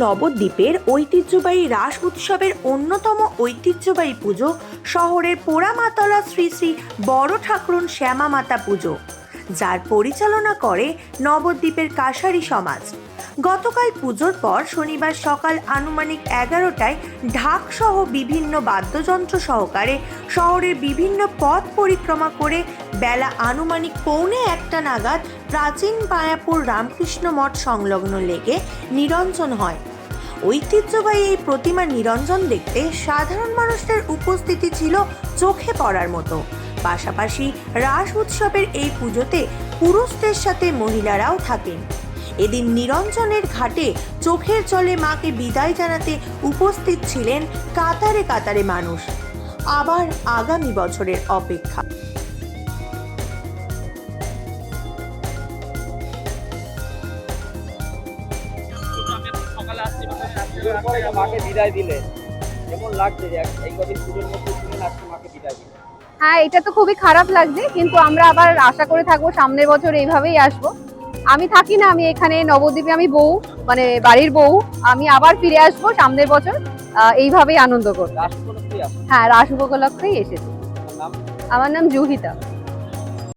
নবদ্বীপের ঐতিহ্যবাহী রাস উৎসবের অন্যতম ঐতিহ্যবাহী পুজো শহরের পোড়ামাতলা শ্রী শ্রী বড় ঠাকুরন শ্যামা মাতা পুজো, যার পরিচালনা করে নবদ্বীপের কাছারি সমাজ। গতকাল পুজোর পর শনিবার সকাল আনুমানিক 11টায় ঢাক সহ বিভিন্ন বাদ্যযন্ত্র সহকারে শহরের বিভিন্ন পথ পরিক্রমা করে বেলা আনুমানিক 1:45 নাগাদ প্রাচীন মায়াপুর রামকৃষ্ণ মঠ সংলগ্ন লেকে নিরঞ্জন হয়। ঐতিহ্যবাহী এই প্রতিমা নিরঞ্জন দেখতে সাধারণ মানুষদের উপস্থিতি ছিল চোখে পড়ার মতো। পাশাপাশি রাস উৎসবের এই পুজোতে পুরুষদের সাথে মহিলারাও থাকেন। এদিন নিরঞ্জনের ঘাটে চোখের জলে মাকে বিদায় জানাতে উপস্থিত ছিলেন কাতারে কাতারে মানুষ। আবার আগামী বছরের অপেক্ষা। মাকে বিদায় দিলে কেমন লাগছে যে এই কদিন পুজোর মধ্যে ছিলেন, আজকে মাকে বিদায় দিলেন? হ্যাঁ, এটা তো খুবই খারাপ লাগছে, কিন্তু আমরা আবার আশা করে থাকবো সামনের বছর এইভাবেই আসবো। আমি থাকি না, আমি এখানে নবদ্বীপে, আমি বউ, মানে বাড়ির বউ। আমি আবার ফিরে আসবো সামনের বছর, এইভাবেই আনন্দ করবো। রাস উপলক্ষেই আসেন? হ্যাঁ, রাস উপলক্ষেই এসেছি। নাম? আমার নাম জুহিতা।